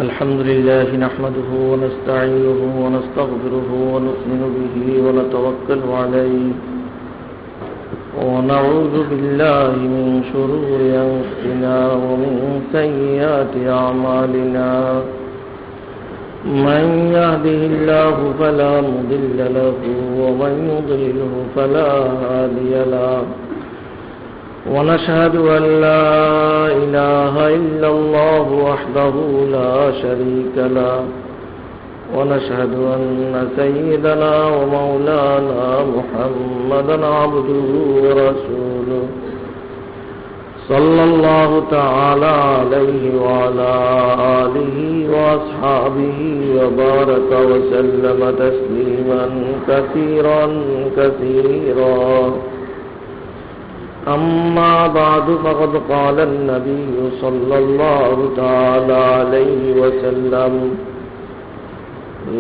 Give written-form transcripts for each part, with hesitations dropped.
الحمد لله نحمده ونستعينه ونستغفره ونؤمن به ونتوكل عليه ونعوذ بالله من شرور أنفسنا ومن سيئات أعمالنا من يهده الله فلا مضل له ومن يضلله فلا هادي له ونشهد أن لا إله إلا الله وحده لا شريك له ونشهد أن سيدنا ومولانا محمدا عبده ورسوله صلى الله تعالى عليه وعلى آله وأصحابه وبارك وسلم تسليما كثيرا كثيرا أما بعد فقد قال النبي صلى الله تعالى عليه وسلم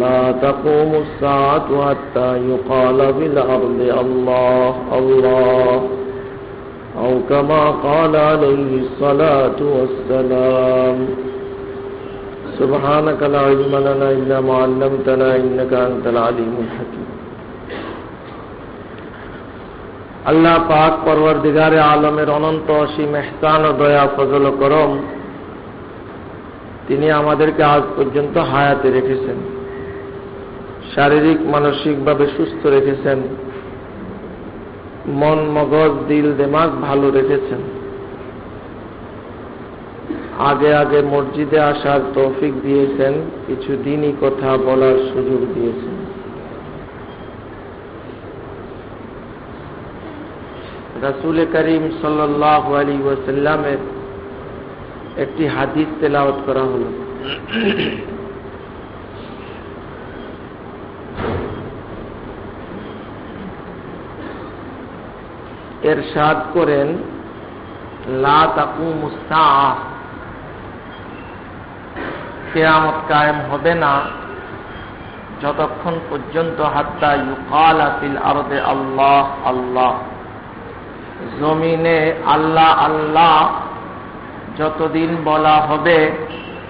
لا تقوم الساعة حتى يقال في الأرض الله الله أو كما قال عليه الصلاة والسلام سبحانك لا علم لنا إلا ما علمتنا إنك أنت العليم الحكيم আল্লাহ পাক পরওয়ারদিগারে আলমের অনন্ত অসীম ইহসান ও দয়া ফজল ও করম তিনি আমাদেরকে আজ পর্যন্ত হায়াতে রেখেছেন, শারীরিক মানসিকভাবে সুস্থ রেখেছেন, মন মগজ দিল দিমাগ ভালো রেখেছেন, আগে আগে মসজিদে আসার তৌফিক দিয়েছেন, কিছু দিনই কথা বলার সুযোগ দিয়েছেন। রাসূল করিম সাল্লাল্লাহু আলাইহি ওয়াসাল্লামের একটি হাদিস তেলাওয়াত করা হলো। ইরশাদ করেন, লা তাকুমুস সাআহ, কিয়ামত কায়েম হবে না যতক্ষণ পর্যন্ত হাত্তা ইউকালা ফিল আরদি আল্লাহ আল্লাহ, জমিনে আল্লাহ আল্লাহ যতদিন বলা হবে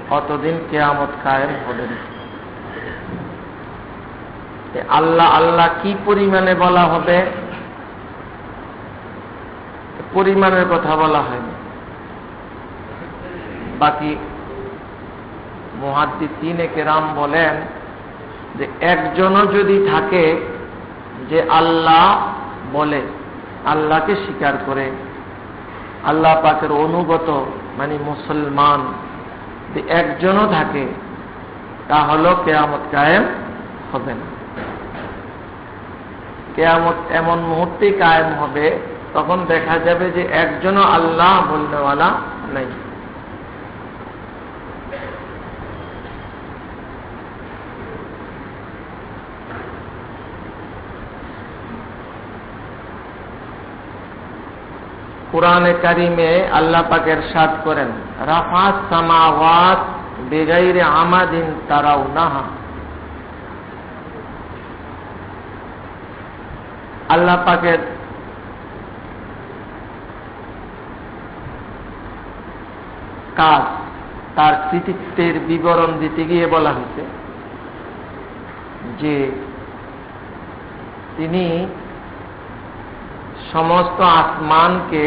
ততদিন কিয়ামত কায়েম হবে না। আল্লাহ আল্লাহ কি পরিমাণে বলা হবে, পরিমাণের কথা বলা হয়নি। বাকি মুহাদ্দিসিনে কেরাম বলেন যে একজনও যদি থাকে যে আল্লাহ বলে, আল্লাহকে স্বীকার করে, আল্লাহ পাকের অনুগত মানে মুসলমান যদি একজনও থাকে, তাহলে কিয়ামত কায়েম হবে না। কিয়ামত এমন মুহূর্তেই কায়েম হবে তখন দেখা যাবে যে একজনও আল্লাহ বলনেওয়ালা নাই। কুরআনে কারিমে আল্লাহ পাক ইরশাদ করেন, রাফাস সামাওয়াত বিগাইরি আমাদিন তারাউনাহা, আল্লাহ পাকের কাজ, তার কৃতিত্বের বিবরণ দিতে গিয়ে বলা হয়েছে যে তিনি সমস্ত আসমানকে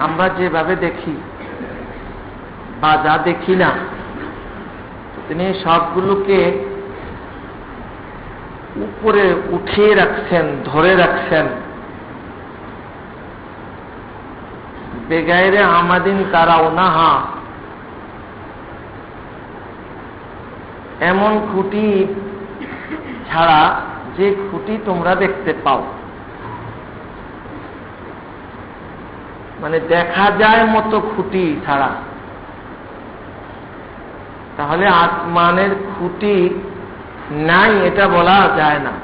আমরা যেভাবে দেখি বা যা দেখি না, তিনি সবগুলোকে উপরে উঠিয়ে রাখছেন, ধরে রাখছেন। বেগাইরে আমাদিন তারাউনাহা, এমন খুঁটি ছাড়া যে খুঁটি তোমরা দেখতে পাও, মানে দেখা যায় মতো খুঁটি ছাড়া। তাহলে আসমানের খুঁটি নাই এটা বলা যায় না।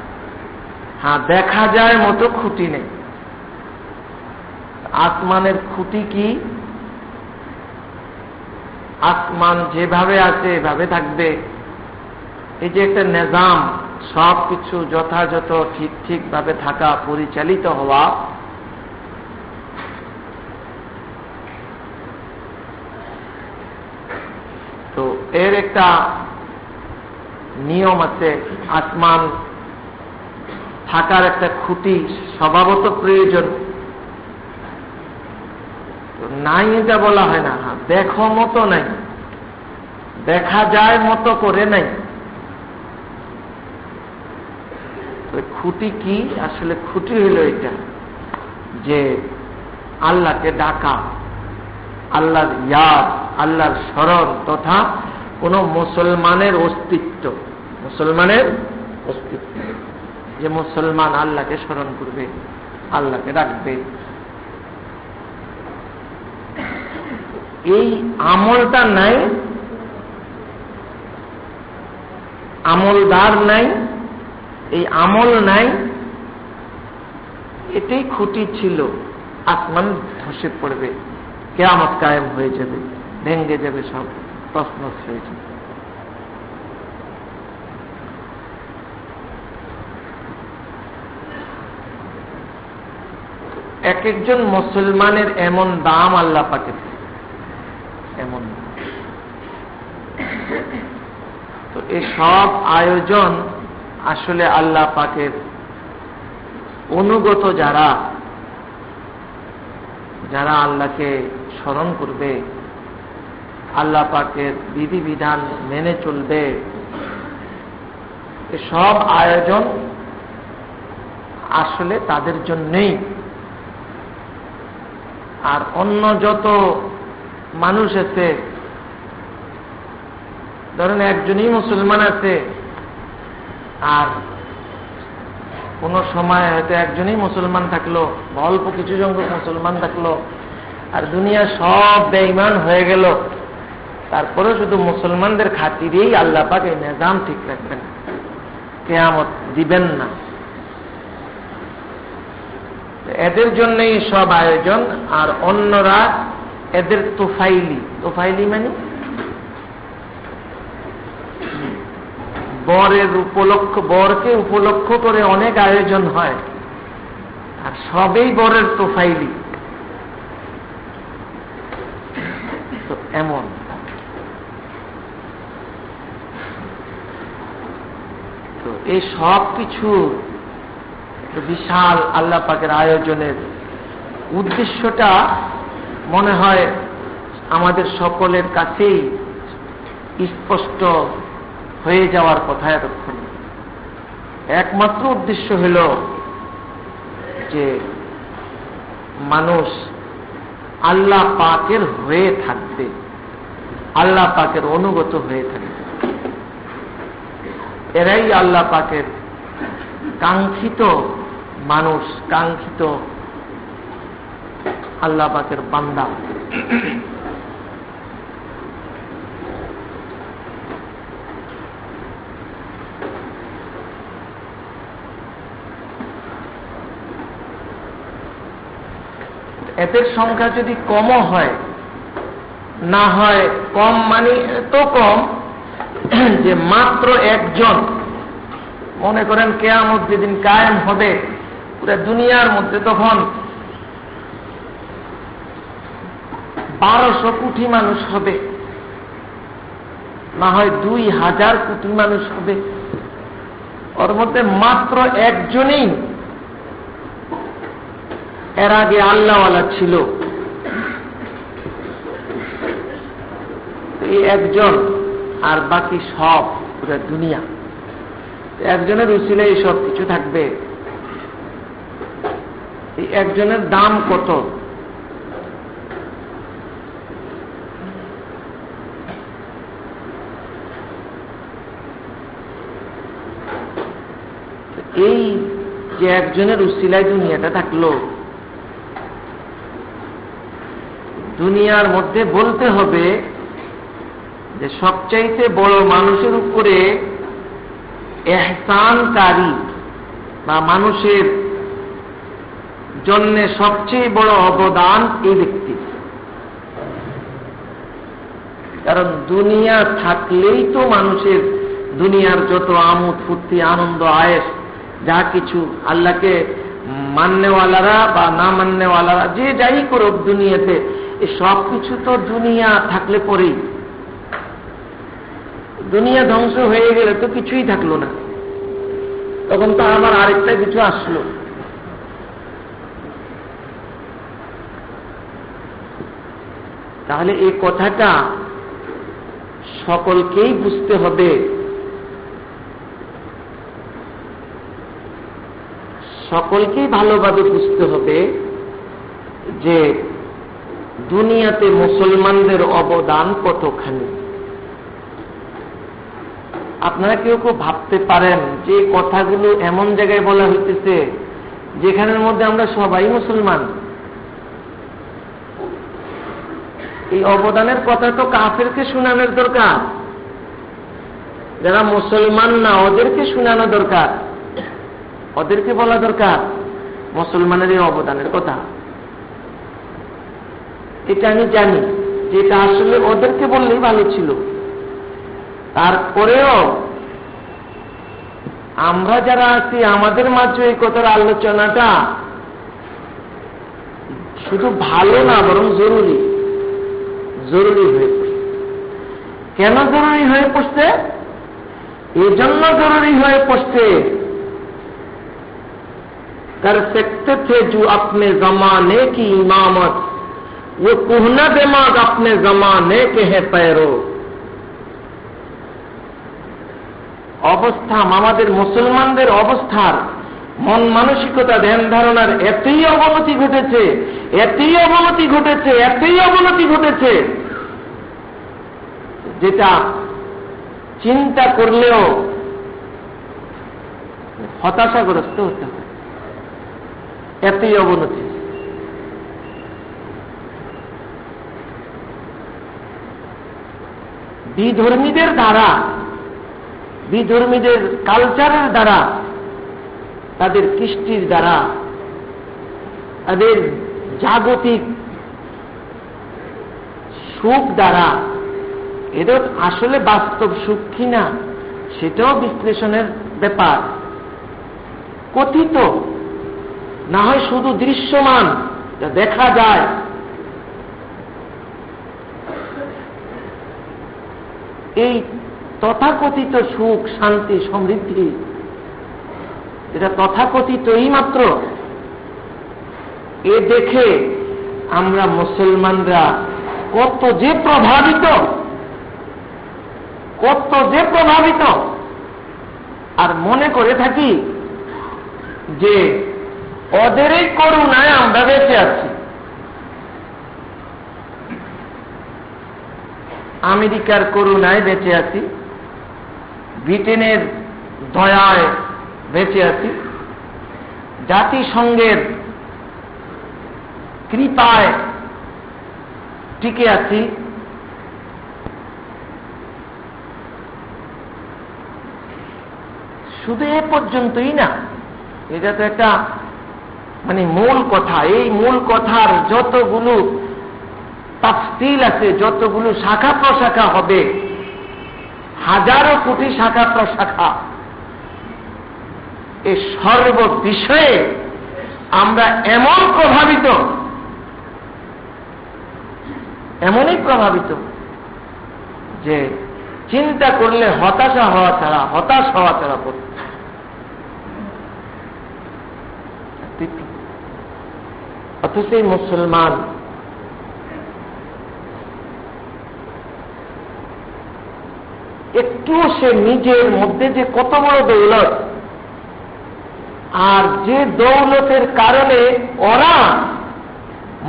হ্যাঁ, দেখা যায় মতো খুঁটি নেই। আসমানের খুঁটি কি? আসমান যেভাবে আছে এভাবে থাকবে। এই যে একটা নিজাম, সবকিছু যথাযথ ঠিক ঠিক ভাবে থাকা, পরিচালিত হওয়া, তো এর একটা নিয়ম আছে। আসমান থাকার একটা খুঁটি স্বভাবত প্রয়োজন। নাই এটা বলা হয় না। হ্যাঁ, দেখো মতো নাই, দেখা যায় মতো করে নাই। খুঁটি কি? আসলে খুঁটি হইল এটা যে আল্লাহকে ডাকা, আল্লাহর ইয়াদ, আল্লাহর স্মরণ, তথা কোন মুসলমানের অস্তিত্ব, মুসলমানের অস্তিত্ব, যে মুসলমান আল্লাহকে স্মরণ করবে, আল্লাহকে ডাকবে। এই আমলটা নাই, আমলদার নাই, এই আমল নাই, এটাই খুঁটি ছিল। আসমান ধসে পড়বে, কিয়ামত কায়েম হয়ে যাবে, ভেঙ্গে যাবে, সব তছনছ হয়ে যাবে। এক একজন মুসলমানের এমন দাম আল্লাহ পাকের, এমন। তো এই সব আয়োজন আসলে আল্লাহ পাকের অনুগত যারা, যারা আল্লাহকে স্মরণ করবে, আল্লাহ পাকের বিধিবিধান মেনে চলবে, এই সব আয়োজন আসলে তাদের জন্যই। আর অন্য যত মানুষ আছে, ধরেন একজনই মুসলমান আছে, আর কোন সময় হয়তো একজনই মুসলমান থাকলো, অল্প কিছু সংখ্যক মুসলমান থাকলো, আর দুনিয়া সব বেঈমান হয়ে গেল, তারপরে শুধু মুসলমানদের খাতিরেই আল্লাহ পাক এই নিজাম ঠিক রাখবেন, কিয়ামত দিবেন না। এদের জন্যই সব আয়োজন। আর অন্যরা এদের তোফাইলি, তোফাইলি মানে বরের উপলক্ষ, বরকে উপলক্ষ করে অনেক আয়োজন হয়, আর সবেই বরের তোফাইলি। তো এমন তো এই সব কিছু বিশাল আল্লাহ পাকের আয়োজনের উদ্দেশ্যটা মনে হয় আমাদের সকলের কাছেই স্পষ্ট হয়ে যাওয়ার কথা। এতক্ষণ একমাত্র উদ্দেশ্য হল যে মানুষ আল্লাহ পাকের হয়ে থাকবে, আল্লাহ পাকের অনুগত হয়ে থাকবে। এরাই আল্লাহ পাকের কাঙ্ক্ষিত মানুষ, কাঙ্ক্ষিত আল্লাহ পাকের বান্দা। এদের সংখ্যা যদি কমও হয়, না হয় কম মানে এত কম যে মাত্র একজন, মনে করেন কিয়ামত যেদিন কায়েম হবে পুরো দুনিয়ার মধ্যে, তখন 1200 কোটি মানুষ হবে, না হয় 2000 কোটি মানুষ হবে। ওর মধ্যে মাত্র একজনই এর আগে আল্লাহওয়ালা ছিল, এই একজন, আর বাকি সব পুরো দুনিয়া। একজনের উসিলায় সব কিছু থাকবে। এই একজনের দাম কত? এই যে একজনের উসিলায় দুনিয়াটা থাকলো, দুনিয়ার মধ্যে বলতে হবে যে সবচাইতে বড় মানুষের উপরে ইহসানকারী বা মানুষের জন্য সবচেয়ে বড় অবদান এই ব্যক্তি। কারণ দুনিয়া থাকলেই তো মানুষের দুনিয়ার যত আমোদ ফুর্তি আনন্দ আয়েশ যা কিছু আল্লাহকে মাননেওয়ালারা বা না মাননেওয়ালারা যে যাই করুক দুনিয়াতে, এই সব কিছু তো দুনিয়া থাকলে পরেই। দুনিয়া ধ্বংস হয়ে গেলে তো কিছুই থাকলো না, তখন তো আবার আরেকটা কিছু আসলো। তাহলে এই কথাটা সকলকেই বুঝতে হবে, সকলকেই ভালোভাবে বুঝতে হবে যে দুনিয়াতে মুসলমানদের অবদান কতখানি। আপনারা কেউ কেউ ভাবতে পারেন যে কথাগুলো এমন জায়গায় বলা হইতেছে যেখানের মধ্যে আমরা সবাই মুসলমান। এই অবদানের কথা তো কাফেরকে শোনানোর দরকার, যারা মুসলমান না ওদেরকে শোনানো দরকার, ওদেরকে বলা দরকার মুসলমানের এই অবদানের কথা। এটা আমি জানি যে এটা আসলে ওদেরকে বললেই ভালো ছিল। তারপরেও আমরা যারা আছি আমাদের মাঝে এই কথার আলোচনাটা শুধু ভালো না বরং জরুরি হয়ে পড়ছে। কেন জরুরি হয়ে পড়ছে? এই জন্য জরুরি হয়ে পড়ছে कर सकते थे जो अपने जमाने की इमामत, वो कुहना दिमाग अपने जमाने के है पैरो। অবস্থা আমাদের মুসলমানদের অবস্থার মন মানসিকতা ধ্যান ধারণার এতই অবনতি ঘটেছে যেটা চিন্তা করলেও হতাশাগ্রস্ত হতে হয়। এতই অবনতি। বিধর্মীদের দ্বারা, বিধর্মীদের কালচারের দ্বারা, তাদের কৃষ্টির দ্বারা, তাদের জাগতিক সুখ দ্বারা এদের আসলে বাস্তব সুখ কিনা সেটাও বিশ্লেষণের ব্যাপার। কথিত না হয় শুধু দৃশ্যমান যা দেখা যায়, এই তথাকথিত সুখ শান্তি সমৃদ্ধি এটা তথাকথিতই মাত্র। এ দেখে আমরা মুসলমানরা কত যে প্রভাবিত আর মনে করে থাকি যে ওদেরই করুণায় আমরা বেঁচে আছি, আমেরিকার করুণায় বেঁচে আছি, ব্রিটেনের দয়ায় বেঁচে আছি, জাতিসংঘের কৃপায় টিকে আছি। শুধু এ পর্যন্তই না, এটা তো একটা মূল কথা। এই মূল কথার যতগুলো তাফসীল আছে, যতগুলো শাখা প্রশাখা হবে, হাজারো কোটি শাখা প্রশাখা, এই সর্ব বিষয়ে আমরা এমনই প্রভাবিত যে চিন্তা করলে হতাশ হওয়া ছাড়া পড়ে। অথচ মুসলমান একটু সে নিজের মধ্যে যে কত বড় দৌলত, আর যে দৌলতের কারণে ওরা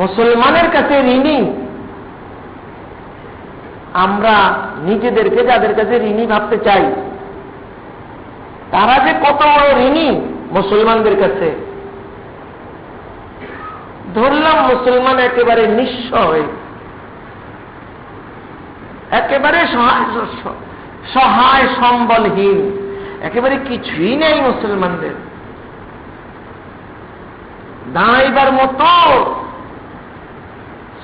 মুসলমানের কাছে ঋণী, আমরা নিজেদেরকে যাদের কাছে ঋণী ভাবতে চাই, তারা যে কত বড় ঋণী মুসলমানদের কাছে। ধরলাম মুসলমান একেবারে নিঃস্ব হয়ে, একেবারে সহায় সম্বলহীন, একেবারে কিছুই নেই মুসলমানদের। দাঁড়াইবার মতো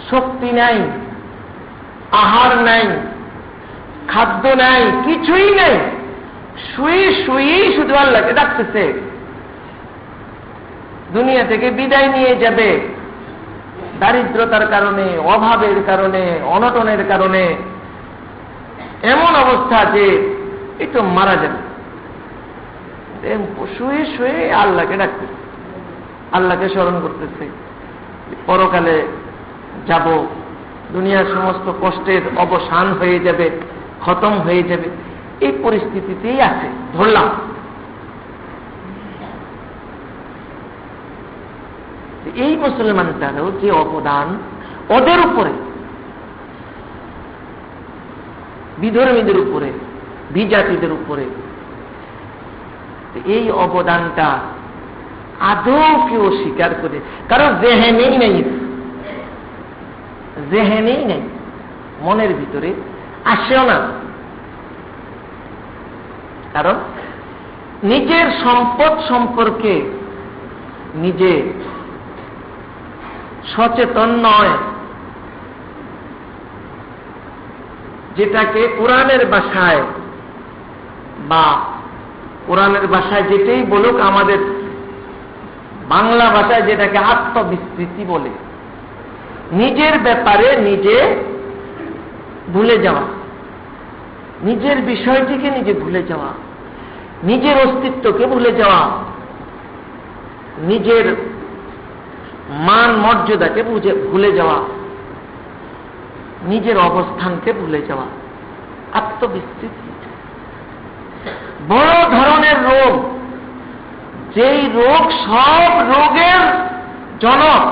শক্তি নাই, আহার নাই, খাদ্য নাই, কিছুই নেই। শুয়ে শুয়েই শুধু আল্লাহকে ডাকতেছে, দুনিয়া থেকে বিদায় নিয়ে যাবে দারিদ্রতার কারণে, অভাবের কারণে, অনটনের কারণে। এমন অবস্থা যে একটু মারা যাবে, শুয়ে শুয়ে আল্লাহকে ডাকতেছে, আল্লাহকে স্মরণ করতেছে। পরকালে যাব, দুনিয়ার সমস্ত কষ্টের অবসান হয়ে যাবে, খতম হয়ে যাবে, এই পরিস্থিতিতেই আছে ধরলাম। এই মুসলমানটারও যে অবদান ওদের উপরে, বিধর্মীদের উপরে, বিজাতিদের উপরে, এই অবদানটা আদৌ কেউ স্বীকার করে, কারণ জেহেনেই নেই, জেহেনেই নেই, মনের ভিতরে আসেও না। কারণ নিজের সম্পদ সম্পর্কে নিজে সচেতন নয়, যেটাকে কোরআনের ভাষায় বা কোরআনের ভাষায় যেটাই বলুক, আমাদের বাংলা ভাষায় যেটাকে আত্মবিস্মৃতি বলে, নিজের ব্যাপারে নিজে ভুলে যাওয়া, নিজের বিষয়টিকে নিজে ভুলে যাওয়া, নিজের অস্তিত্বকে ভুলে যাওয়া, নিজের মান মর্যাদাকে ভুলে যাওয়া, নিজের অবস্থানকে ভুলে যাওয়া, আত্মবিস্মৃতি বড় ধরনের রোগ। যেই রোগ সব রোগের জনক,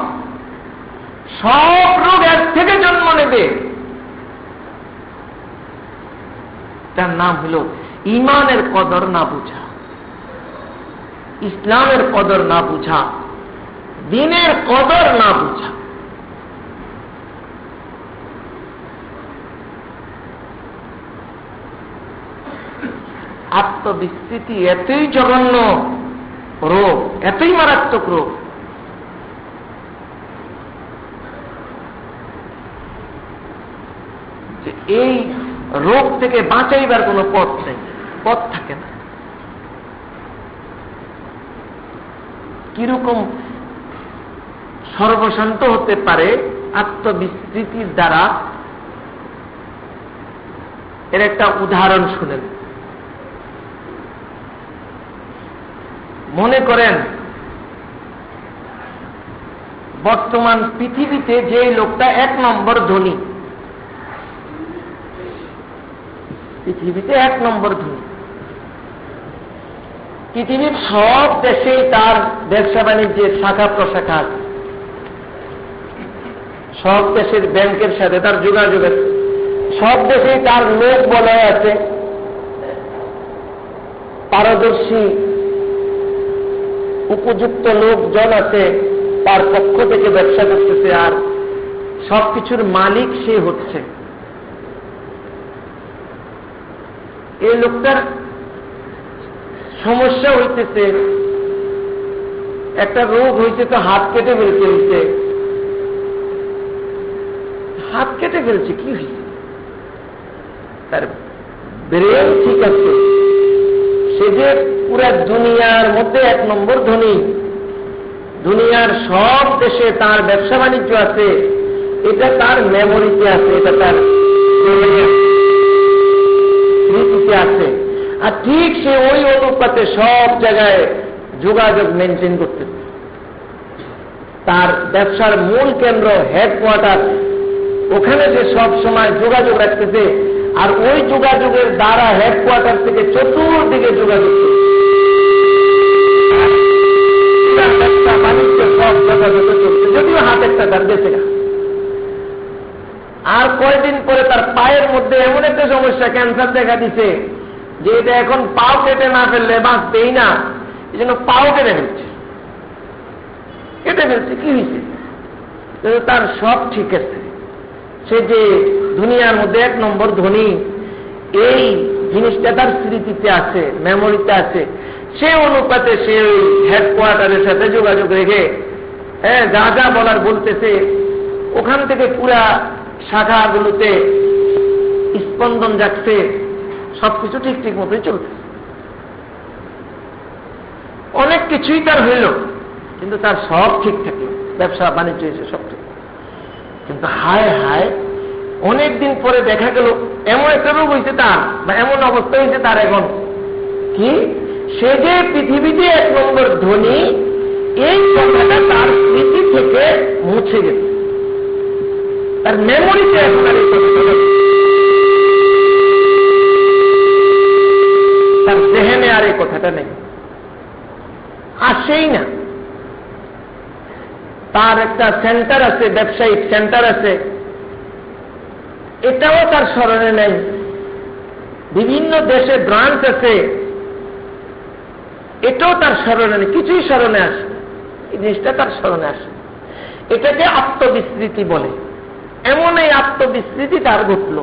সব রোগ এর থেকে জন্ম নেবে, তার নাম হল ঈমানের কদর না বুঝা, ইসলামের কদর না বুঝা, দ্বীনের কদর না বুঝা। আত্মবিস্মৃতি এতই জঘন্য রোগ, এতই মারাত্মক রোগ, যে এই রোগ থেকে বাঁচাইবার কোনো পথ নেই, পথ থাকে না। কিরকম সর্বশান্ত হতে পারে আত্মবিস্মৃতির দ্বারা, এর একটা উদাহরণ শুনেন। মনে করেন বর্তমান পৃথিবীতে যে লোকটা 1 নম্বর ধনী, পৃথিবীতে 1 নম্বর ধনী, পৃথিবীর সব দেশেই তার ব্যবসা বাণিজ্যের শাখা প্রশাখা আছে, সব দেশের ব্যাংকের সাথে তার যোগাযোগ আছে, সব দেশেই তার লোক বলয় আছে, পারদর্শী উপযুক্ত লোকজন আছে, তার পক্ষ থেকে ব্যবসা করতেছে, আর সবকিছুর মালিক সে হচ্ছে। এই লোকটার সমস্যা হইতেছে, একটা রোগ হয়েছে, তো হাত কেটে ফেলতে হয়েছে, হাত কেটে ফেলছে, কি হয়েছে? তার ব্রেন ঠিক আছে, সে যে পুরা দুনিয়ার মধ্যে 1 নম্বর ধনী, দুনিয়ার সব দেশে তার ব্যবসা বাণিজ্য আছে, এটা তার মেমোরিতে আছে, এটা তার স্মৃতিতে আছে, আর ঠিক সে ওই অনুপাতে সব জায়গায় যোগাযোগ মেনটেন করতে। তার ব্যবসার মূল কেন্দ্র, হেডকোয়ার্টার, ওখানে সে সব সময় যোগাযোগ রাখতেছে, আর ওই যোগাযোগের দ্বারা হেডকোয়ার্টার থেকে চতুর্দিকে যোগাযোগ বাণিজ্য সব যথাযথ চলছে, যদিও হাত একটা তার বেঁচে না। আর কয়েকদিন পরে তার পায়ের মধ্যে এমন একটা সমস্যা, ক্যান্সার দেখা দিছে, যে এটা এখন পাও কেটে না ফেললে বাঁচতেই না, এই জন্য পাও কেটে ফেলছে। কেটে ফেলছে, কি হয়েছে? তার সব ঠিক আছে, সে যে দুনিয়ার মধ্যে 1 নম্বর ধনী, এই জিনিসটা তার স্মৃতিতে আছে, মেমোরিতে আছে, সে অনুপাতে সে ওই হেডকোয়ার্টারের সাথে যোগাযোগ রেখে যা যা বলার বলতেছে, ওখান থেকে পুরা শাখাগুলোতে স্পন্দন যাচ্ছে, সবকিছু ঠিক ঠিক মতোই চলতেছে। অনেক কিছুই তার হইল, কিন্তু তার সব ঠিক থাকলো, ব্যবসা বাণিজ্য হয়েছে সব ঠিক। কিন্তু হায় হায়, অনেকদিন পরে দেখা গেল এমন একটা রোগ হয়েছে তার, বা এমন অবস্থা হয়েছে তার এখন কি, সে যে পৃথিবীতে 1 নম্বর ধনী, এই কথাটা তার স্মৃতি থেকে মুছে গেছে, তার মেমোরিতে এখন আর এই কথাটা, তার জেহেনে আর এই কথাটা নেই, আসেই না। তার একটা সেন্টার আছে, ব্যবসায়িক সেন্টার আছে, এটাও তার স্মরণে নেই। বিভিন্ন দেশে ব্রাঞ্চ আছে, এটাও তার স্মরণে নেই, কিছুই স্মরণে আসে, এই জিনিসটা তার স্মরণে আসে। এটাকে আত্মবিস্মৃতি বলে। এমন এই আত্মবিস্মৃতি তার ঘটল।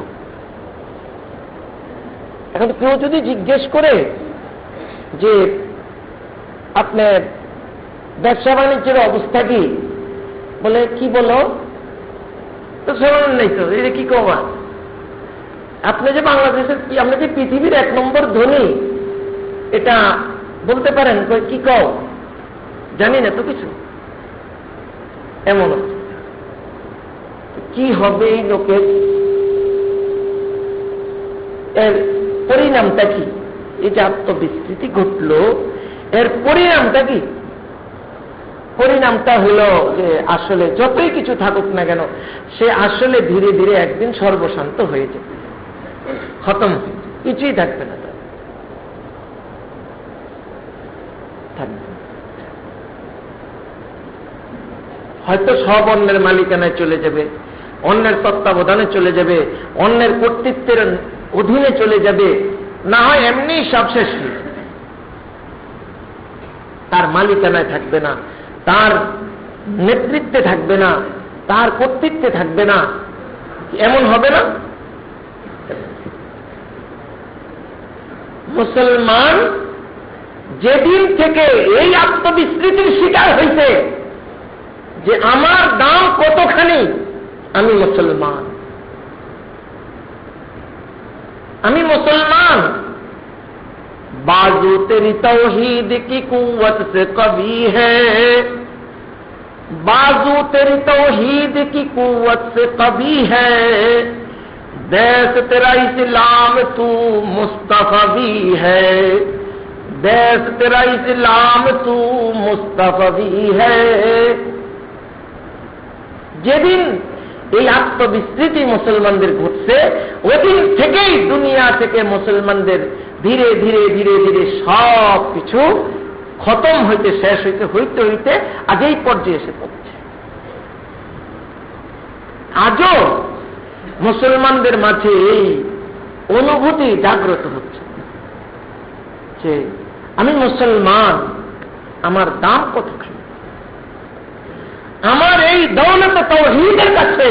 এখন কেউ যদি জিজ্ঞেস করে যে আপনার ব্যবসা বাণিজ্যের অবস্থা কি, বলে কি বলো, তো স্মরণ নেই তো, এটা কি কমা, আপনি যে বাংলাদেশের, আপনি যে পৃথিবীর 1 নম্বর ধনী, এটা বলতে পারেন, কি কও, জানি না তো কিছু। এমন কি হবে এই লোকের, এর পরিণামটা কি? এই যে আত্মবিস্মৃতি ঘটল, এর পরিণামটা কি? পরিণামটা হলো যে আসলে যতই কিছু থাকুক না কেন, সে আসলে ধীরে ধীরে একদিন সর্বশান্ত হয়ে যাবে, খতম, কিছুই থাকবে না, থাকবে। হয়তো সব অন্যের মালিকানায় চলে যাবে, অন্যের তত্ত্বাবধানে চলে যাবে, অন্যের কর্তৃত্বের অধীনে চলে যাবে, না হয় এমনি সব শেষ হয়ে যাবে, তার মালিকানায় থাকবে না, তার নেতৃত্বে থাকবে না, তার কর্তৃত্বে থাকবে না। এমন হবে না? মুসলমান যেদিন থেকে এই আত্মবিস্মৃতির শিকার হয়েছে যে আমার দাম কতখানি, আমি মুসলমান, আমি মুসলমান, बाजू तेरी तौहीद की कुव्वत से कभी है, बाजू तेरी तौहीद की कुव्वत से कभी है, देश तेरा इस्लाम तू मुस्तफा भी है, देश तेरा इस्लाम तू मुस्तफा भी है। যেদিন এই আত্মবিস্মৃতি মুসলমানদের ঘটছে, ওদিন থেকেই দুনিয়া থেকে মুসলমানদের ধীরে ধীরে ধীরে ধীরে সব কিছু খতম হইতে, শেষ হইতে হইতে হইতে আজ এই পর্যায়ে এসে পড়ছে। আজও মুসলমানদের মাঝে এই অনুভূতি জাগ্রত হচ্ছে যে আমি মুসলমান, আমার দাম কতখানি, আমার এই দৌলতে তাওহীদের কাছে,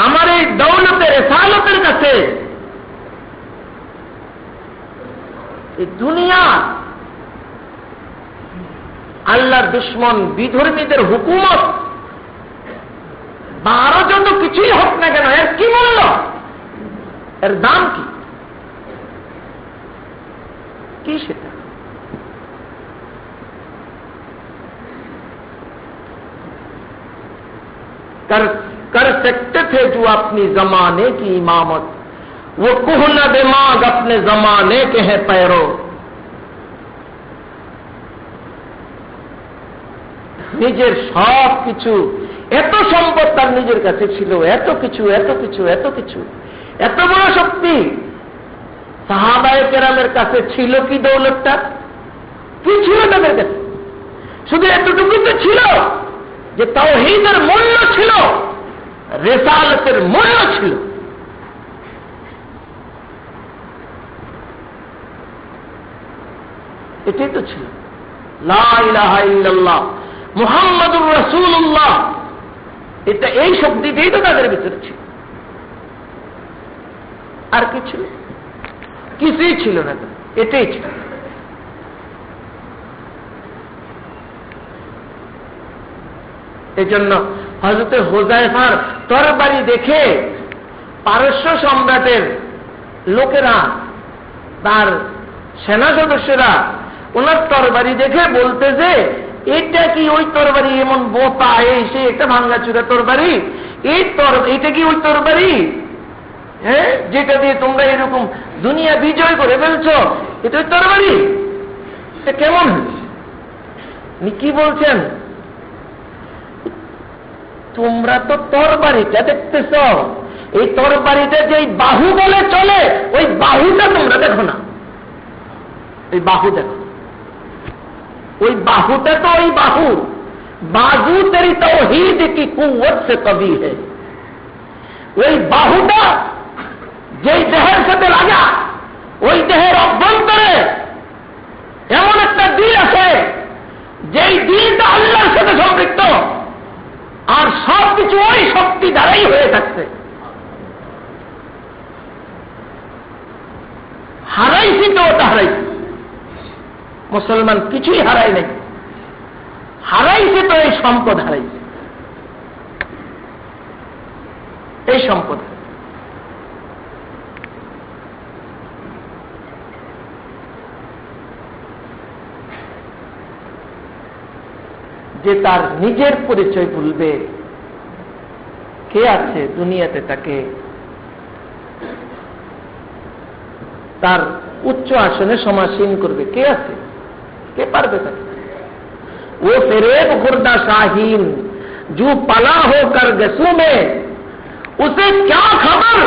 আমার এই দৌলতে রিসালতের কাছে, এই দুনিয়া আল্লাহর দুশ্মন বিধর্মীদের হুকুমত বা আরো যত কিছুই হোক না কেন, এর কি মূল্য, এর দাম কি, কি সেটা? कर सकते थे जो अपनी जमाने की इमामत, वो कुहना दिमाग अपने जमाने के हैं पैरो। নিজের সব কিছু, এত সম্পদ তার নিজের কাছে ছিল, এত কিছু এত কিছু এত কিছু, এত বড় শক্তি সাহাবায়ে কেরামের কাছে ছিল কি দৌলতটা? কি ছিল তাদের কাছে? শুধু এতটুকু তো ছিল যে তাওহীদের মূল্য ছিল, রিসালাতের মূল্য ছিল। এটাই তো ছিল লা ইলাহা ইল্লাল্লাহ মুহাম্মাদুর রাসূলুল্লাহ, এটা এই শব্দটাই তো তাদের ভিতরে ছিল। আর কি ছিল? কিছুই ছিল না, এটাই ছিল। এই জন্য হযরত হুযায়ফার তরবারি দেখে পারস্য সম্রাটের লোকেরা, তার সেনা সদস্যরা ওনার তরবারি দেখে বলতে যে এটা কি ওই তরবারি, এমন বোতা এই সে একটা ভাঙ্গাচুরা তরবারি, এটা কি ওই তরবারি, হ্যাঁ, যেটা দিয়ে তোমরা এরকম দুনিয়া বিজয় করে ফেলছো, এটা ওই তরবারি? এটা কেমন? উনি কি বলছেন? তোমরা তো তরবারিটা দেখতেছ, এই তরবারিটা যে বাহু বলে চলে, ওই বাহুটা তোমরা দেখো না। ওই বাহু দেখো, ওই বাহুটা তো ওই বাহু, बाजू तेरी तौहीद की कुव्वत से कवी है। ওই বাহুটা যেই দেহের সাথে লাগা, ওই দেহের অভ্যন্তরে এমন একটা দিল আছে, যেই দিলটা আল্লাহর সাথে সম্পৃক্ত, আর সবকিছু ওই শক্তি দ্বারাই হয়ে থাকছে। হারাইছি তো ওটা হারাইছি, মুসলমান কিছুই হারাই নাই, হারাইছে তো এই সম্পদ হারাইছে, এই সম্পদ। যে তার নিজের পরিচয় ভুলবে, কে আছে দুনিয়াতে তাকে তার উচ্চ আসনে সমাসীন করবে? কে আছে? কে পারবে তাকে? वो फेरेब खुर्दा शाहीन जो पला होकर गसू में, उसे क्या खबर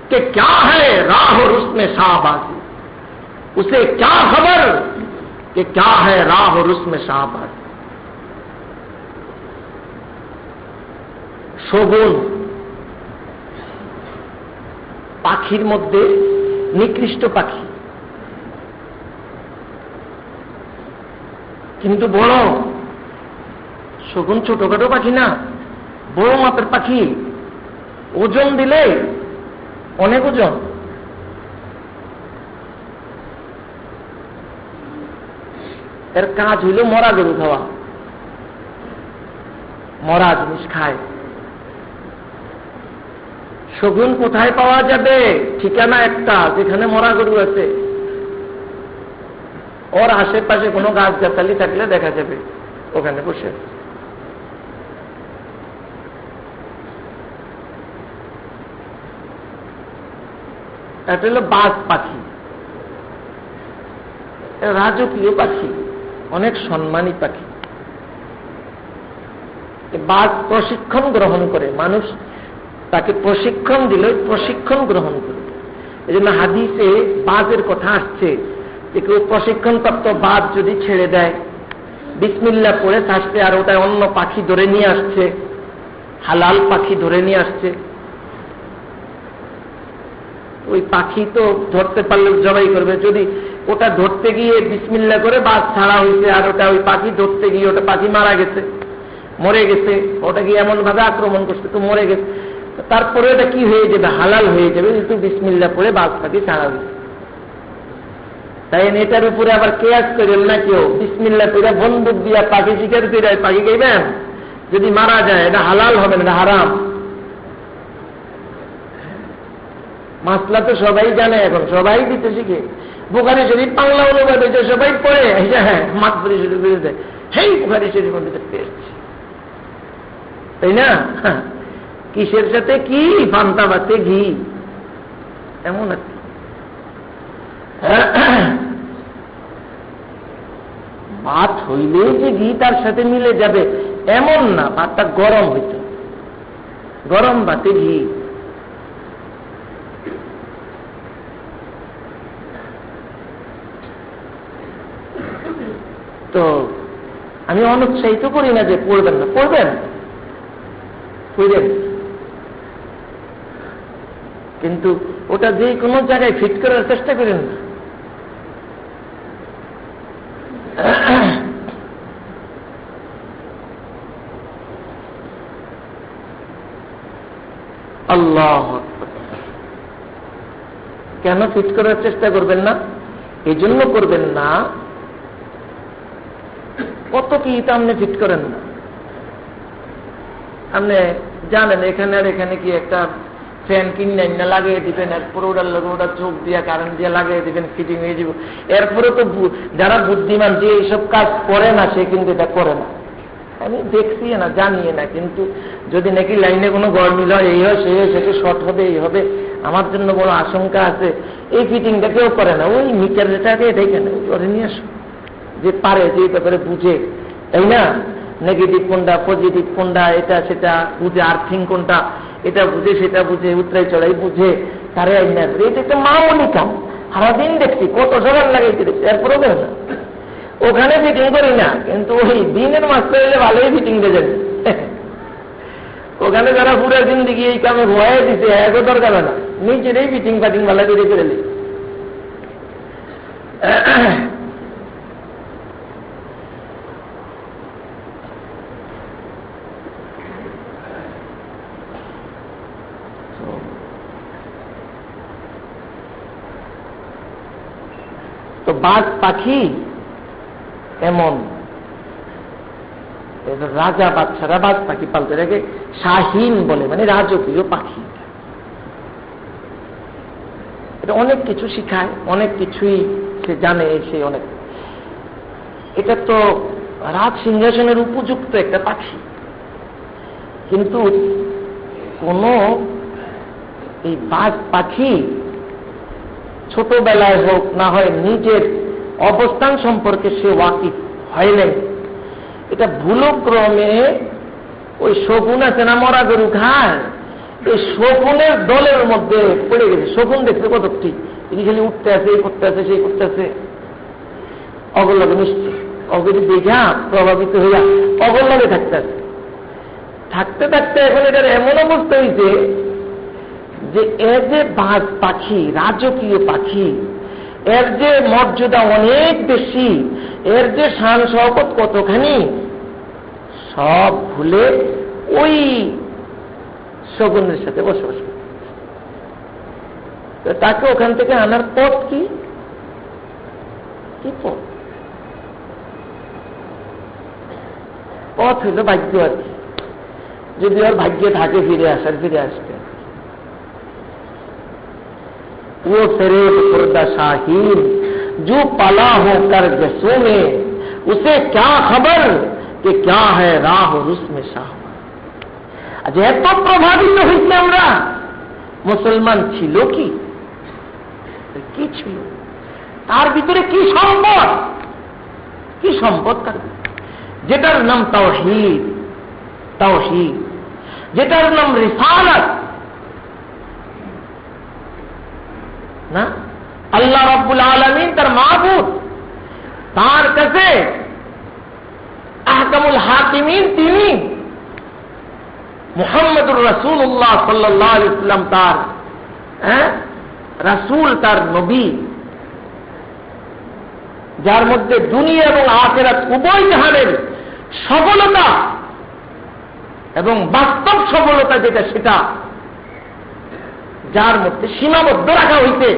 कि क्या है राह और उसमें शाहबाजी, उसे क्या खबर कि क्या है राह और उसमें शाहबाजी। শগুন পাখির মধ্যে নিকৃষ্ট পাখি, কিন্তু বড়। শগুন ছোটখাটো পাখি না, বড় মাপের পাখি, ওজন দিলে অনেক ওজন। এর কাজ হইল মরা গরু খাওয়া, মরা জিনিস খায়। শগুন কোথায় পাওয়া যাবে? ঠিকানা একটা, যেখানে মরা গরু আছে, ওর আশেপাশে কোনো গাছ গাছালি থাকলে দেখা যাবে, ওখানে বসে। এটা হল বাজ পাখি, রাজকীয় পাখি, অনেক সম্মানী পাখি। বাজ প্রশিক্ষণ গ্রহণ করে, মানুষ তাকে প্রশিক্ষণ দিলে প্রশিক্ষণ গ্রহণ করবে। এই জন্য হাদিসে বাজের কথা আসছে যে কেউ প্রশিক্ষণপ্রাপ্ত বাজ যদি ছেড়ে দেয়, বিসমিল্লাহ পড়ে থাকতে, আর ওটা অন্য পাখি ধরে নিয়ে আসছে, হালাল পাখি ধরে নিয়ে আসছে, ওই পাখি তো ধরতে পারলে জবাই করবে। যদি ওটা ধরতে গিয়ে বিসমিল্লাহ করে বাজ ছাড়া হয়েছে, আর ওটা ওই পাখি ধরতে গিয়ে ওটা পাখি মারা গেছে, মরে গেছে, ওটা গিয়ে এমন ভাবে আক্রমণ করছে তো মরে গেছে, তারপরে এটা কি হয়ে যাবে? হালাল হয়ে যাবে, যেহেতু বিসমিল্লাহ পড়ে বাজ পাখি ছাড়া হয়েছে। তাই এটার উপরে আবার কেয়াস করেন না কেউ, বিসমিল্লাহ পড়ে বন্দুক দিয়া পাখি শিকার করে পাখি খাইবেন, যদি মারা যায় এটা হালাল হবে না, এটা হারাম। মাসলা তো সবাই জানে, এখন সবাই দিতে শিখে। বুখারী শরীফ বাংলা অনুবাদ হয়েছে, সবাই পড়ে, হ্যাঁ মাতবরী শরীফ বেরিয়ে যায়, হেই বুখারী শরীফ মধ্যে পেয়েছে, তাই না? কিসের সাথে কি ফান্তা বাতে ঘি, এমন আর কি। ভাত হইলে যে ঘি তার সাথে মিলে যাবে এমন না, ভাতটা গরম হইত, গরম ভাতে ঘি। তো আমি অনুৎসাহিত করি না যে পড়বেন না, পড়বেন, পড়বেন, কিন্তু ওটা যে কোনো জায়গায় ফিট করার চেষ্টা করেন না। আল্লাহু আকবার। কেন ফিট করার চেষ্টা করবেন না? এই জন্য করবেন না, কত কি তা আপনি ফিট করেন না। আপনি জানেন এখানে আর এখানে কি একটা ফ্যান কিনে না লাগিয়ে দিবেন, এরপরে ওটা চোখ দিয়ে কারেন্ট দিয়ে লাগিয়ে দিবেন, ফিটিং হয়ে যাব। এরপরে তো যারা বুদ্ধিমান, যে এইসব কাজ করে না, সে কিন্তু এটা করে না। আমি দেখছি না, জানিয়ে না, কিন্তু যদি নাকি লাইনে কোনো গরমিল হয়, এই হয়, সেই হয়, সেটা শর্ট হবে, এই হবে, আমার জন্য বড় আশঙ্কা আছে, এই ফিটিংটা কেউ করে না। ওই মিটার যেটাকে দেখে না, করে নিয়ে আসো, যে পারে, যে ব্যাপারে বুঝে, তাই না? নেগেটিভ কোনটা, পজিটিভ কোনটা, এটা সেটা বুঝে, আর্থিং কোনটা, এটা বুঝে, সেটা বুঝে, উতরাই চড়াই বুঝে, তারে আইনা। এটা একটা মামুলি কাম, সারাদিন দেখছি, কত সকাল লাগাইতে দেখছি, এরপরেও দেয় না। ওখানে ফিটিং করি না, কিন্তু ওই দিনের মাস্টার এলে ভালোই ফিটিং দিয়ে যাবে। ওখানে যারা পুরো জিন্দিগি এই কামে ভয়ে দিতে এগো দরকার না, নিজেরই ফিটিং ফাটিং ভালো করে ফেলে। তো বাজ পাখি এমন, রাজা বাচ্চারা বাজ পাখি পালতে, এটাকে শাহীন বলে, মানে রাজকীয় পাখি। এটা অনেক কিছু শিখায়, অনেক কিছুই সে জানে, সে অনেক, এটা তো রাজ সিংহাসনের উপযুক্ত একটা পাখি। কিন্তু কোন এই বাজ পাখি ছোটবেলায় হোক না হয় নিজের অবস্থান সম্পর্কে সে ওয়াকিফ হয় নাই, এটা ভুলক্রমে ওই শকুন আছে না, মরা গরু খায়, এই শকুনের দলের মধ্যে পড়ে গেছে। শকুন দেখতে কত ঠিক, তিনি খালি উঠতে আছে, এই করতে আছে, সেই করতে আছে, অগলগে মিশছে, অগলি দেখা প্রভাবিত হইয়া অগলগে থাকতে আছে। থাকতে থাকতে এখন এটার এমন অবস্থা হয়েছে যে এর যে বাজ পাখি, রাজকীয় পাখি, এর যে মর্যাদা অনেক বেশি, এর যে শান শওকত কতখানি, সব ভুলে ওই শগুনের সাথে বসবাস করে। তাকে ওখান থেকে আনার পথ কি? কি পথ? পথ হইল ভাগ্য আর কি, যদি ওর ভাগ্যে থাকে ফিরে আসার, ফিরে আসবে। वो तेरे खुर्दा शाहीन जो पला हो कर जसों में, उसे क्या खबर कि क्या है राह रुस्म शाह। আজ এত প্রভাবিত হয়েছে আমরা, মুসলমান ছিল কি? কি ছিল তার ভিতরে? কি সম্পদ, কি সম্পদ তার, যেটার নাম তাওহীদ, তাওহীদ, যেটার নাম রিসালাত না? আল্লাহ রাব্বুল আলামিন তার মাবুদ, তার কাছে আহকামুল হাকিমিন তিনি, মুহাম্মদুর রাসূলুল্লাহ সাল্লাল্লাহু আলাইহি ওয়াসাল্লাম তার রাসূল, তার নবী, যার মধ্যে দুনিয়া এবং আখিরাত উভয় জাহানের সফলতা এবং বাস্তব সফলতা যেটা, সেটা যার মধ্যে সীমাবদ্ধ রাখা হইতে,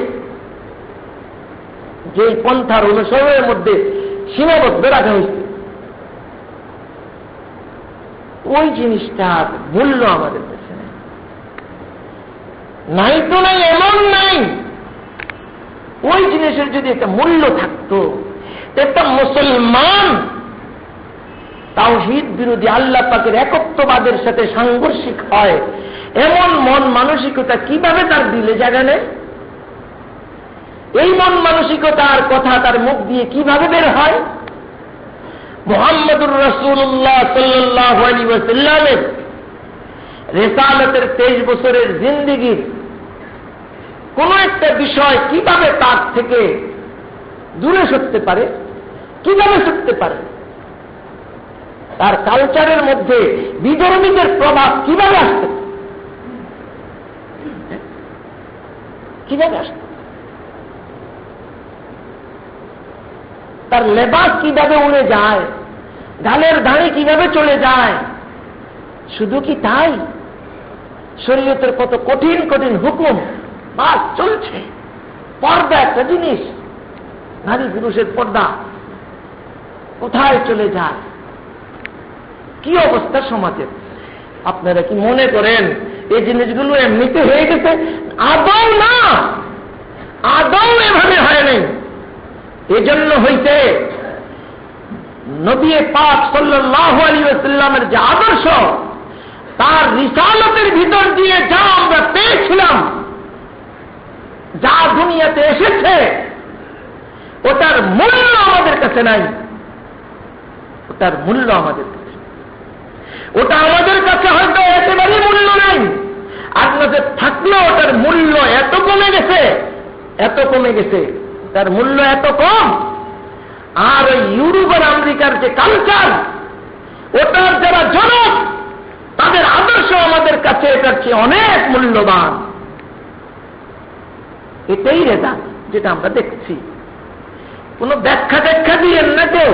যে পন্থার অনুসরণের মধ্যে সীমাবদ্ধ রাখা হয়েছে, ওই জিনিসটার মূল্য আমাদের কাছে নেই। নাই তো নাই, এমন নাই। ওই জিনিসের যদি একটা মূল্য থাকতো, একটা মুসলমান তাওহীদ বিরোধী, আল্লাহ পাকের একত্ববাদের সাথে সাংঘর্ষিক হয়, এমন মন মানসিকতা কিভাবে তার দিলে জায়গা নেয়? এই মন মানসিকতার কথা তার মুখ দিয়ে কিভাবে বের হয়? মুহাম্মদুর রাসূলুল্লাহ সাল্লাল্লাহু আলাইহি ওয়াসাল্লামের রিসালাতের 23 বছরের জিন্দেগীর কোন একটা বিষয় কিভাবে তার থেকে দূরে সরতে পারে, কিভাবে সরতে পারে? তার কালচারের মধ্যে বিধর্মীদের প্রভাব কিভাবে আসতে, কিভাবে আসতে, তার লেবাস কিভাবে উড়ে যায়, গালের ধারে কিভাবে চলে যায়। শুধু কি তাই? শরীয়তের কত কঠিন কঠিন হুকুম বাস চলছে, পর্দা একটা জিনিস, নারী পুরুষের পর্দা কোথায় চলে যায়, কি অবস্থা সমাজের। আপনারা কি মনে করেন এই জিনিসগুলো এমনিতে হয়ে গেছে? আদৌ না, আদৌ এভাবে হয় নাই। এজন্য হইতে নবী পাক সাল্লাল্লাহু আলাইহি ওয়াসাল্লামের যে আদর্শ, তার রিসালতের ভিতর দিয়ে যা আমরা পেয়েছিলাম, যা দুনিয়াতে এসেছে, ওটার মূল্য আমাদের কাছে নাই। ওটার মূল্য আমাদের কাছে, ওটা আমাদের কাছে হয়তো একেবারেই মূল্য নাই। আপনাদের থাকলেও ওটার মূল্য এত কমে গেছে, এত কমে গেছে, তার মূল্য এত কম। আর ওই ইউরোপ আর আমেরিকার যে কালচার, ওটার যারা জনক, তাদের আদর্শ আমাদের কাছে এটার চেয়ে অনেক মূল্যবান। এটাই রেজাল্ট যেটা আমরা দেখছি। কোন ব্যাখ্যা দিলেন না কেউ।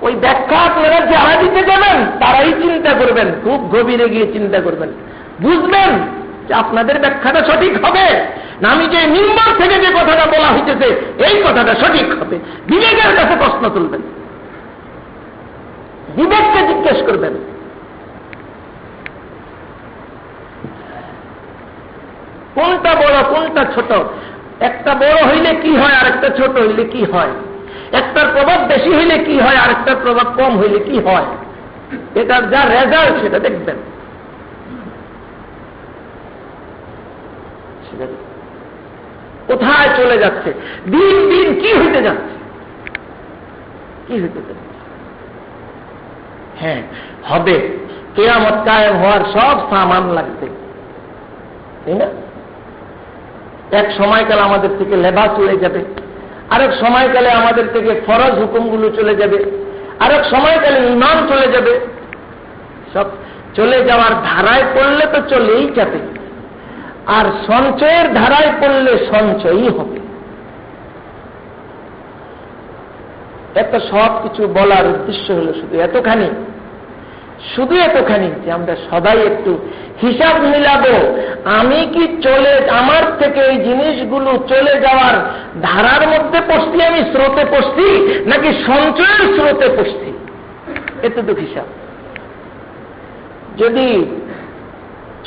ওই ব্যাখ্যা আপনারা যারা দিতে যাবেন তারাই চিন্তা করবেন, খুব গভীরে গিয়ে চিন্তা করবেন, বুঝবেন যে আপনাদের ব্যাখ্যাটা সঠিক হবে না আমি যে মিম্বর থেকে যে কথাটা বলা হইতেছে এই কথাটা সঠিক হবে। বিবেকের কাছে প্রশ্ন তুলবেন, বিবেককে জিজ্ঞেস করবেন। কোনটা বড় কোনটা ছোট, একটা বড় হইলে কি হয় আর একটা ছোট হইলে কি হয়, একটার প্রভাব বেশি হইলে কি হয় আর একটার প্রভাব কম হইলে কি হয়, এটার যা রেজাল্ট সেটা দেখবেন। কোথায় চলে যাচ্ছে, দিন দিন কি হইতে যাচ্ছে, কি হইতে যাচ্ছে। হ্যাঁ, হবে, কিয়ামত কায়েম হওয়ার সব সামান লাগবে, তাই না? এক সময়কালে আমাদের থেকে লেবাস চলে যাবে, আরেক সময়কালে আমাদের থেকে ফরজ হুকুমগুলো চলে যাবে, আরেক সময়কালে ঈমান চলে যাবে। সব চলে যাওয়ার ধারায় পড়লে তো চলেই যাবে, আর সঞ্চয়ের ধারায় পড়লে সঞ্চয়ই হবে। এত সব কিছু বলার উদ্দেশ্য হলো শুধু এতখানি, শুধু এতখানি যে আমরা সবাই একটু হিসাব মিলাবো, আমি কি আমার থেকে এই জিনিসগুলো চলে যাওয়ার ধারার মধ্যে পড়ছি, আমি স্রোতে পড়ছি নাকি সঞ্চয়ের স্রোতে পড়ছি, এতটুকু হিসাব। যদি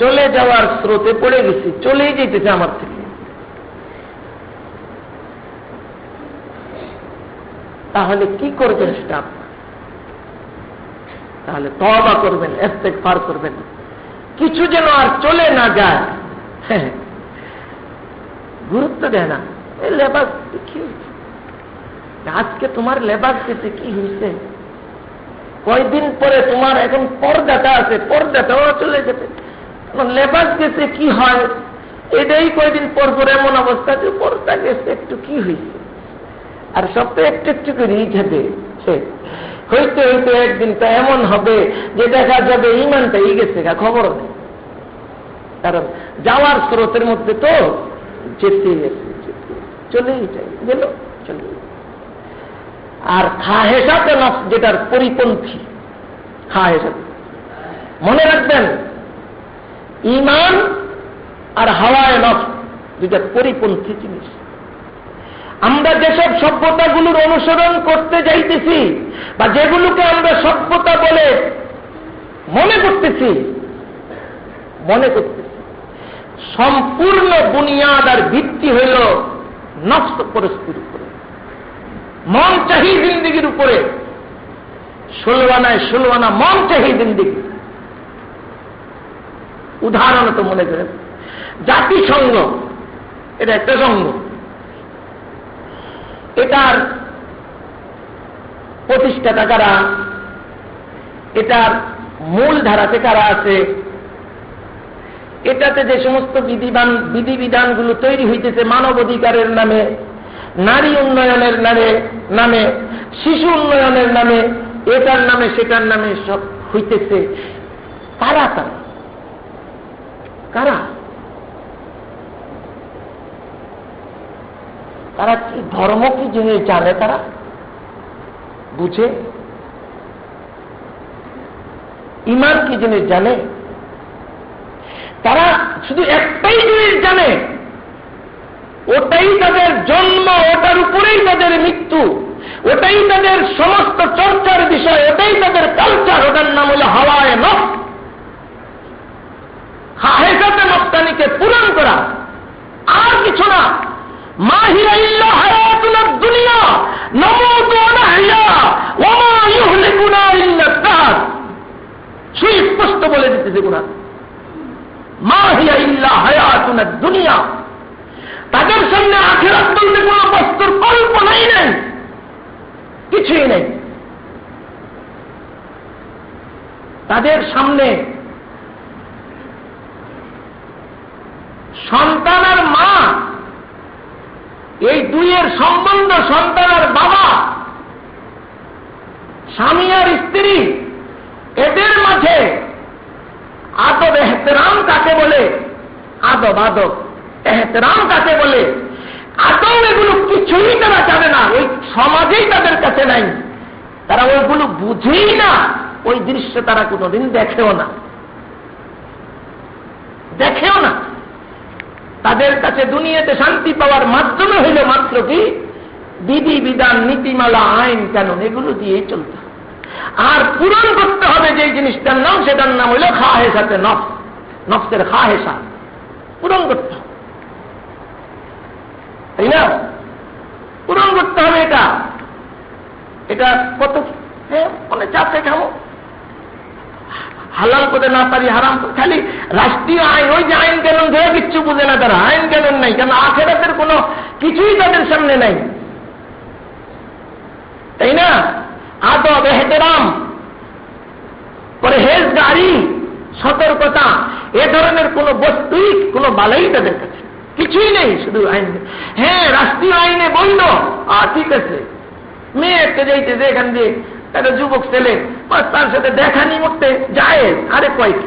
চলে যাওয়ার স্রোতে পড়ে গেছি, চলেই যেতেছে আমার থেকে, তাহলে কি করবেন সেটা? তাহলে তওবা করবেন, ইস্তেগফার করবেন, কিছু যেন আর চলে না যায়। গুরুত্ব দেয় না, এই লেবাস কি হয়েছে, আজকে তোমার লেবাস দিতে কি হয়েছে, কয়দিন পরে তোমার এখন পর্দাটা আছে, পর্দাটাও চলে যাবে, লেবাস গেছে কি হয়, এটাই কয়দিন পর পর এমন অবস্থা যে পর্দা গেছে, একটু কি হয়েছে, আর সব তো একটু একটু করেই যাবে। হইতে হইতে একদিন তো এমন হবে যে দেখা যাবে ইমানটাই গেছে, খবর নেই, কারণ যাওয়ার স্রোতের মধ্যে তো যেতে চলেই যায়, গেল চলে। আর খাহেসাতে নফস যেটার পরিপন্থী, খাহেসাতে মনে রাখবেন, ঈমান আর হাওয়ায়ে নফস দুইটা পরিপন্থী জিনিস। আমরা যেসব সভ্যতাগুলোর অনুসরণ করতে যাইতেছি বা যেগুলোকে আমরা সভ্যতা বলে মনে করতেছি, সম্পূর্ণ বুনিয়াদ আর ভিত্তি হইল নফস পরিস্থিতির উপরে, মন চাহি জিন্দিগির উপরে। 16 আনায় 16 আনা মন চাহি জিন্দিগি। উদাহরণ তো মনে করেন, জাতিসংঘ, এটা একটা সংঘ, এটার প্রতিষ্ঠাতা কারা, এটার মূল ধারাতে কারা আছে, এটাতে যে সমস্ত বিধিবিধানগুলো তৈরি হইতেছে মানব অধিকারের নামে, নারী উন্নয়নের নামে, শিশু উন্নয়নের নামে, এটার নামে সেটার নামে সব হইতেছে, কারা তারা, কারা তারা কি ধর্ম কি জিনিস জানে, তারা বুঝে, ঈমান কি জিনিস জানে, তারা শুধু একটাই জিনিস জানে, ওটাই তাদের জন্ম, ওটার উপরেই তাদের মৃত্যু, ওটাই তাদের সমস্ত চর্চার বিষয়, ওটাই তাদের কালচার। ওটার নাম হলো হাওয়ায়ে নফস। খাহেসাতে নফসানিকে পূরণ করা, আর কিছু না। মা হিয়া ইল্লা হায়াতুনাদ দুনিয়া নামুতু ওয়া নাহইয়া ওয়া মা ইউহলিকুনা ইল্লা দাহর। সুস্পষ্ট বলে দিতেছে কোরআন, মা হিয়া ইল্লা হায়াতুনাদ দুনিয়া। তাদের সামনে আখিরাত বলতে কোনো বস্তুর কল্পনাই নেই, কিছুই নেই। তাদের সামনে সন্তান আর মা, এই দুইয়ের সম্বন্ধ, সন্তান আর বাবা, স্বামী আর স্ত্রী, এদের মাঝে আদব এহতেরাম কাকে বলে, আদব আদব এহতেরাম কাকে বলে, আদব এগুলো কিছুই তারা জানে না, ওই সমাজেই তাদের কাছে নাই। তারা ওইগুলো বুঝেই না, ওই দৃশ্য তারা কোনোদিন দেখেও না, দেখেও না। তাদের কাছে দুনিয়াতে শান্তি পাওয়ার মাধ্যমে হইল মাত্র কি বিধি বিধান, নীতিমালা, আইন কানুন, এগুলো দিয়েই চলতে হবে। আর পূরণ করতে হবে যে জিনিসটার নাম, সেটার নাম হইল খাহেসাতে নফস, নফসের খাহেসা পূরণ করতে হবে, তাই না? পূরণ করতে হবে। এটা এটা কত অনেক চাপে খাবো, হালাল করে না পারি হারাম, খালি রাষ্ট্রীয় আইন, ওই যে আইন কানুন ধরে কিচ্ছু বুঝে না তারা। আইন কানুন নাই, কেন আখেরাতের কোনো কিছুই তাদের সামনে নাই, তাই না? আদব এহতেরাম, পরহেজগারি, সতর্কতা, এ ধরনের কোন বস্তুই, কোন বালাই তাদের কাছে কিছুই নেই, শুধু আইন। হ্যাঁ, রাষ্ট্রীয় আইনে বলল, ঠিক আছে, মেয়ে একটা যাইতেছে এখান দিয়ে, একটা যুবক ছেলে, তার সাথে দেখা নিমুক্তে যায়, আরে কয়েক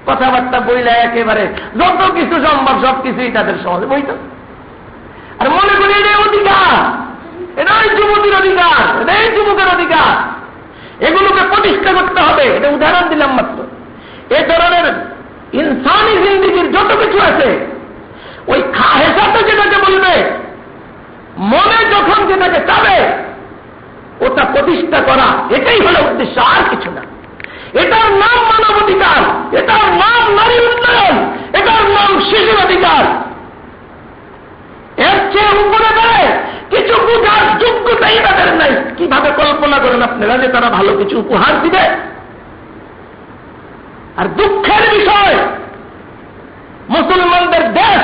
কথাবার্তা বইলে একেবারে যত কিছু সম্ভব সব কিছুই তাদের সমাজে বইত। আর মনে করি এটাই অধিকার, এটাই যুবতীর অধিকার, এটাই যুবকের অধিকার, এগুলোকে প্রতিষ্ঠা করতে হবে। এটা উদাহরণ দিলাম মাত্র। এ ধরনের ইনসানি জিন্দিগির যত কিছু আছে, ওই খাহেসাতে যেটাকে বলবে, মনে যখন যেটাকে চাবে ওটা প্রতিষ্ঠা করা, এটাই হলো উদ্দেশ্য, আর কিছু না। এটার নাম মানব অধিকার, এটার নাম নারী উন্নয়ন, এটার নাম শিশুর অধিকার। এর চেয়ে উপরে দেয় কিছু বুঝার যোগ্যতাই তাদের নাই। কিভাবে কল্পনা করেন আপনারা যে তারা ভালো কিছু উপহার দিবে? আর দুঃখের বিষয়, মুসলমানদের দেশ,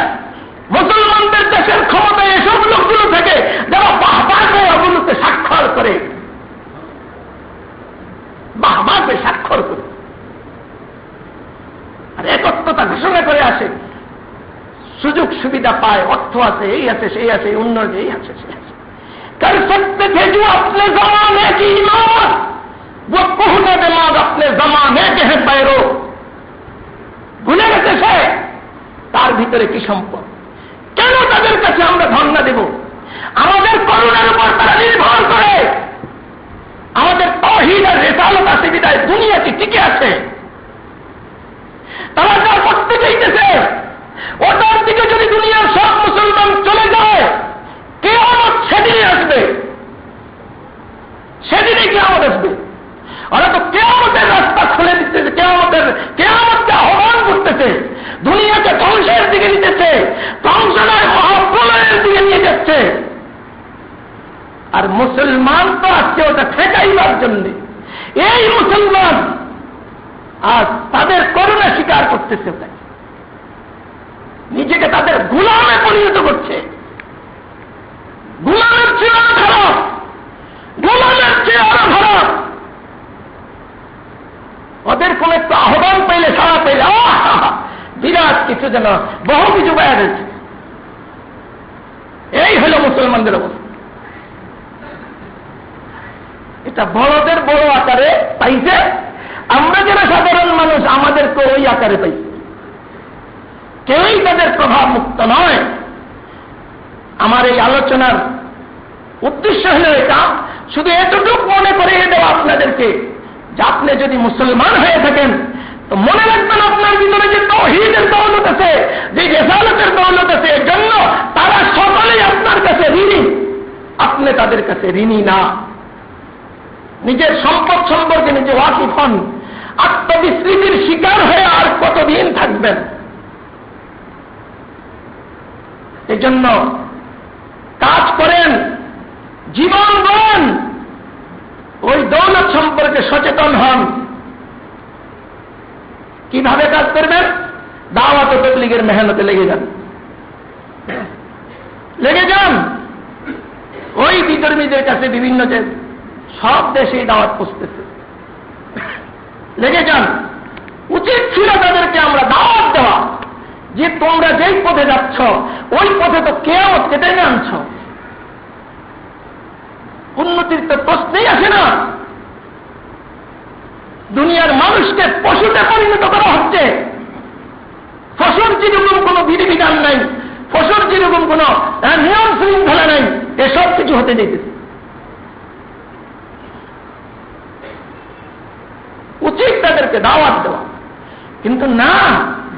মুসলমানদের দেশের ক্ষমতায় এসব লোকগুলো থেকে যারা বাহবাকে ওগুলোকে স্বাক্ষর করে, বাহবাকে স্বাক্ষর করে আর একত্রতা ঘোষণা করে আসে, সুযোগ সুবিধা পায়, অর্থ আছে, এই আছে, সেই আছে, উন্নয়ন, এই আছে, সেই আছে। कर सकते थे जो अपने जमाने की इमारत, वो कहने दिमाग अपने जमाने के हैं पैरो। ভুলে গেছে সে তার ভিতরে কি সম্পদ, কেন তাদের কাছে আমরা ধর্ণা দেব? আমাদের করুণার উপর তারা নির্ভর করে, আমাদের তাওহীদ আর রিসালাত আছে বিদায় দুনিয়াটি টিকে আছে। তারা যা করতে চাইতেছে ওটার দিকে যদি দুনিয়ার সব মুসলমান চলে যায়, কিয়ামত সেদিনই আসবে, সেদিনই কিয়ামত আসবে। ওরা তো কিয়ামতের রাস্তা খুলে দিতেছে, কিয়ামতকে আহ্বান করতেছে, দুনিয়াকে ধ্বংসের দিকে নিতেছে, ধ্বংসনায় মহাপ্রলয়ের দিকে নিয়ে যাচ্ছে। আর মুসলমান তো আজকে ওটা ঠেকাইবার জন্য, এই মুসলমান আজ তাদের করুণা স্বীকার করতেছে, নিজেকে তাদের গোলামে পরিণত করছে। গোলামের চেয়ে আরো খারাপ, গোলামের চেয়ে আরো খারাপ। ওদের কোন একটু আহ্বান পাইলে, সাড়া পাইলে বিরাট কিছু যেন বহু কিছু পাওয়া গেছে। এই হলো মুসলমানদের অবস্থা। এটা বড়দের বড় আকারে পাইছে, আমরা যারা সাধারণ মানুষ আমাদেরকে ওই আকারে পাইছে। কেউই তাদের প্রভাব মুক্ত নয়। আমার এই আলোচনার উদ্দেশ্য হল এটা, শুধু এতটুকু মনে করে দেওয়া আপনাদেরকে যে আপনি যদি মুসলমান হয়ে থাকেন তো মনে রাখবেন আপনার ভিতরে যে তাওহীদের দৌলত আছে, যে রিসালাতের দৌলত আছে, এর জন্য তারা সকলেই আপনার কাছে ঋণী, আপনি তাদের কাছে ঋণী না। নিজের সম্পদ সম্পর্কে নিজে ওয়াকিফ হন। আত্মবিস্মৃতির শিকার হয়ে আর কতদিন থাকবেন? এজন্য কাজ করেন, জীবন দেন, ওই দৌলত সম্পর্কে সচেতন হন। কিভাবে কাজ করবেন? দাওয়াত ও তাবলীগের মেহনতে লেগে যান, লেগে যান। ওই বিধর্মীদের কাছে বিভিন্ন যে সব দেশেই দাওয়াত পৌঁছতেছে, লেগে যান। উচিত ছিল তাদেরকে আমরা দাওয়াত দেওয়া, যে তোমরা যেই পথে যাচ্ছ ওই পথে তো কিয়ামত কেটে আনছ, উন্নতির তো প্রশ্নেই আসে না। দুনিয়ার মানুষকে পশুতে পরিণত করা হচ্ছে। ফসল যেরকম কোন বিধিবিধান নাই, ফসল যেরকম কোন নিয়ম শৃঙ্খলা নাই, এসব কিছু হতে যেতেছে। উচিত তাদেরকে দাওয়াত দেওয়া, কিন্তু না,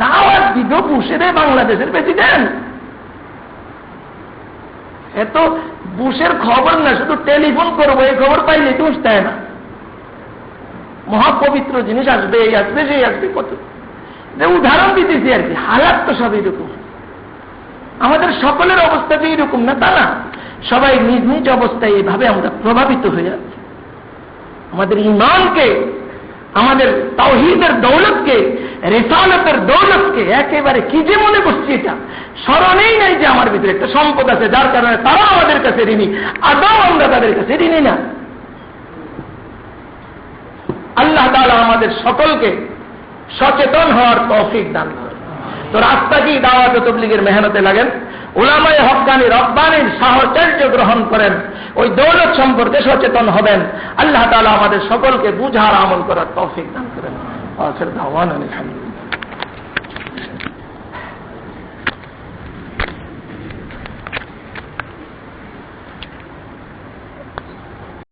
দাওয়াত দিত বুশেরে বাংলাদেশের প্রেসিডেন্ট। এত বুশের খবর না, শুধু টেলিফোন করবো এই খবর পাইলে দোষ দেয় না। মহাপবিত্র জিনিস আসবে, এই আসবে, সেই আসবে, কত যে উদাহরণ দিতেছি আর কি। হালাত তো সব এরকম, আমাদের সকলের অবস্থা যে এরকম না তা না, সবাই নিজ নিজ অবস্থায় এভাবে আমরা প্রভাবিত হয়ে যাচ্ছি। আমাদের ঈমানকে, আমাদের তাওহীদের দৌলতকে, রিসালাতের দৌলতকে একেবারে কি যে মনে করছি, এটা স্মরণেই নাই যে আমার ভিতরে একটা সম্পদ আছে, যার কারণে তারা আমাদের কাছে ঋণী, আদৌ আমরা তাদের কাছে ঋণী না। আল্লাহ তাআলা আমাদের সকলকে সচেতন হওয়ার তৌফিক দান করেন। তো রাস্তা কি? দাওয়াত ও তাবলীগের মেহনতে লাগেন, উলামায়ে হক্কানি রব্বানির সাহচর্য গ্রহণ করেন, ওই দৌলত সম্পর্কে সচেতন হবেন। আল্লাহ তাআলা আমাদের সকলকে বুঝার আমল করার তৌফিক দান করেন। আখির দাওয়ানা আলহামদুলিল্লাহ।